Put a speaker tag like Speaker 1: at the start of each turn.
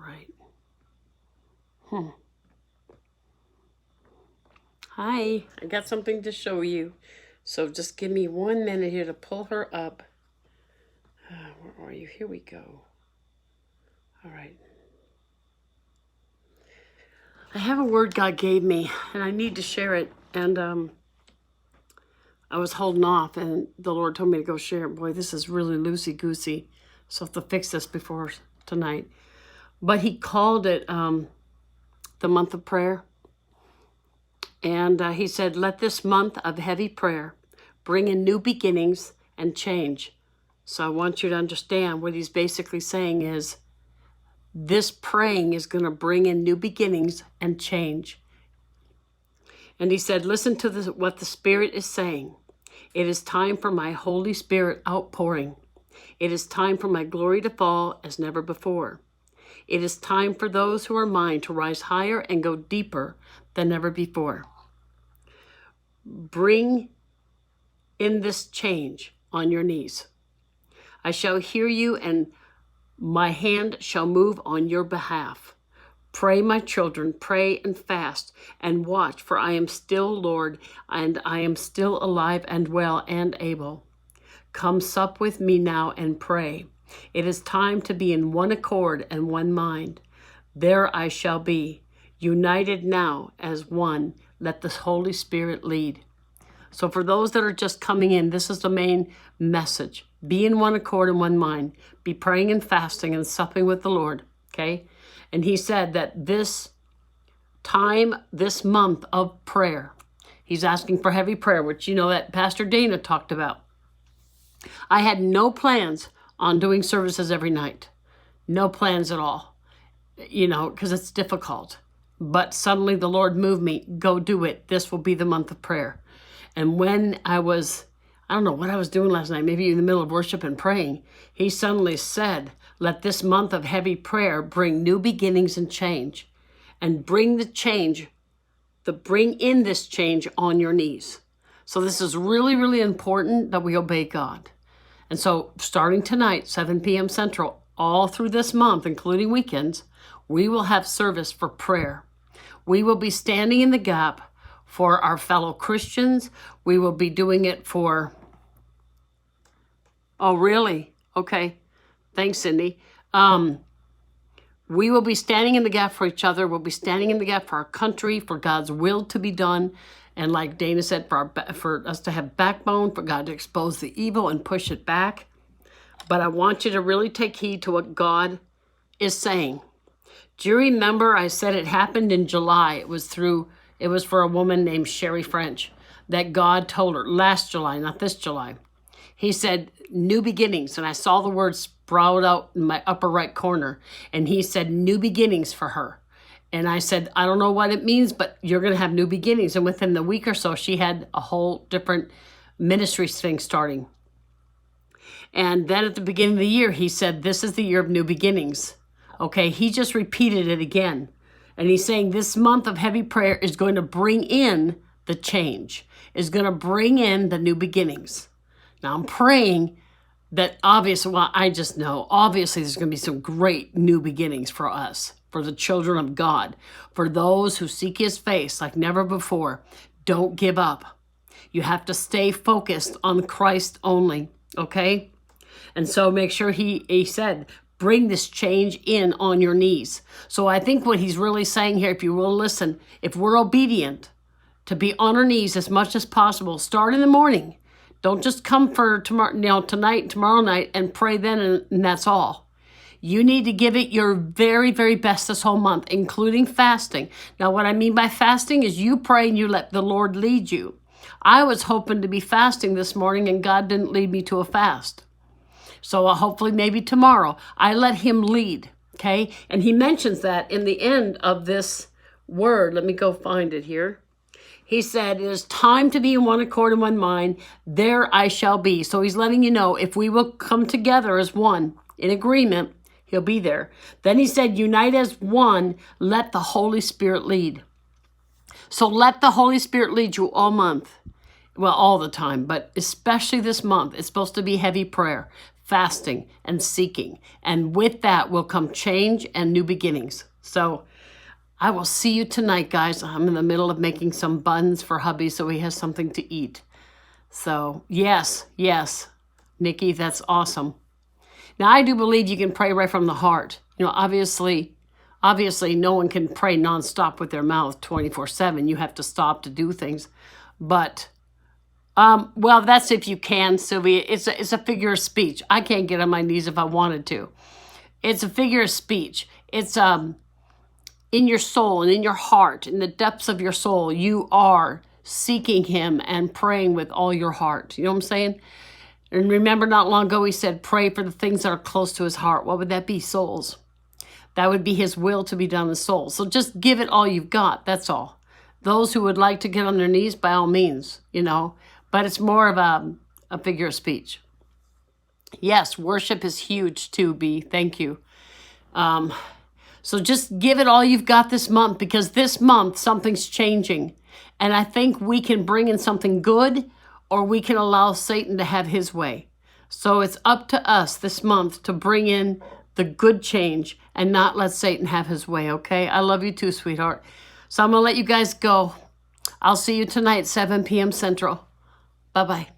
Speaker 1: right. Hi, I got something to show you. So just give me 1 minute here to pull her up. Where are you? Here we go. All right. I have a word God gave me, and I need to share it. And I was holding off, and the Lord told me to go share it. Boy, this is really loosey-goosey, so I have to fix this before tonight. But he called it the month of prayer. And he said, let this month of heavy prayer bring in new beginnings and change. So I want you to understand what he's basically saying is this praying is going to bring in new beginnings and change. And he said, listen to what the Spirit is saying. It is time for my Holy Spirit outpouring. It is time for my glory to fall as never before. It is time for those who are mine to rise higher and go deeper than ever before. Bring in this change on your knees. I shall hear you, and my hand shall move on your behalf. Pray, my children, pray and fast and watch, for I am still Lord, and I am still alive and well and able. Come sup with me now and pray. It is time to be in one accord and one mind. There I shall be, united now as one. Let the Holy Spirit lead. So for those that are just coming in, this is the main message. Be in one accord and one mind. Be praying and fasting and supping with the Lord, okay? And he said that this time, this month of prayer, he's asking for heavy prayer, which you know that Pastor Dana talked about. I had no plans on doing services every night. No plans at all, because it's difficult. But suddenly the Lord moved me, go do it. This will be the month of prayer. And when I don't know what I was doing last night, maybe in the middle of worship and praying, he suddenly said, let this month of heavy prayer bring new beginnings and change. And bring in this change on your knees. So this is really, really important that we obey God. And so starting tonight, 7 p.m. Central, all through this month, including weekends, we will have service for prayer. We will be standing in the gap for our fellow Christians. We will be doing it for... Oh, really? Okay. Thanks, Cindy. We will be standing in the gap for each other. We'll be standing in the gap for our country, for God's will to be done. And like Dana said, for us to have backbone, for God to expose the evil and push it back. But I want you to really take heed to what God is saying. Do you remember I said it happened in July? It was for a woman named Sherry French that God told her last July, not this July. He said, new beginnings. And I saw the word sprout out in my upper right corner. And he said, new beginnings for her. And I said, I don't know what it means, but you're going to have new beginnings. And within the week or so, she had a whole different ministry thing starting. And then at the beginning of the year, he said, this is the year of new beginnings. Okay, he just repeated it again. And he's saying this month of heavy prayer is going to bring in the change, is going to bring in the new beginnings. Now I'm praying that obviously there's going to be some great new beginnings for us, for the children of God, for those who seek his face like never before. Don't give up. You have to stay focused on Christ only, okay? And so make sure he said, bring this change in on your knees. So I think what he's really saying here, if you will listen, if we're obedient to be on our knees as much as possible, start in the morning. Don't just come for tonight, tomorrow night, and pray then, and that's all. You need to give it your very, very best this whole month, including fasting. Now, what I mean by fasting is you pray and you let the Lord lead you. I was hoping to be fasting this morning, and God didn't lead me to a fast. So hopefully maybe tomorrow. I let him lead, okay? And he mentions that in the end of this word. Let me go find it here. He said, it is time to be in one accord and one mind. There I shall be. So he's letting you know, if we will come together as one in agreement, he'll be there. Then he said, unite as one, let the Holy Spirit lead. So let the Holy Spirit lead you all month. Well, all the time, but especially this month. It's supposed to be heavy prayer. fasting and seeking. And with that will come change and new beginnings. So I will see you tonight, guys. I'm in the middle of making some buns for hubby so he has something to eat. So yes, Nikki, that's awesome. Now, I do believe you can pray right from the heart. You know, obviously, no one can pray nonstop with their mouth 24/7. You have to stop to do things. But, well, that's if you can, Sylvia. It's a figure of speech. I can't get on my knees if I wanted to. It's a figure of speech. It's in your soul and in your heart, in the depths of your soul, you are seeking him and praying with all your heart. You know what I'm saying? And remember, not long ago, he said, pray for the things that are close to his heart. What would that be? Souls. That would be his will to be done in souls. So just give it all you've got. That's all. Those who would like to get on their knees, by all means, you know. But it's more of a figure of speech. Yes, worship is huge too, B. Thank you. So just give it all you've got this month, because this month something's changing. And I think we can bring in something good, or we can allow Satan to have his way. So it's up to us this month to bring in the good change and not let Satan have his way, okay? I love you too, sweetheart. So I'm going to let you guys go. I'll see you tonight, 7 p.m. Central. Bye-bye.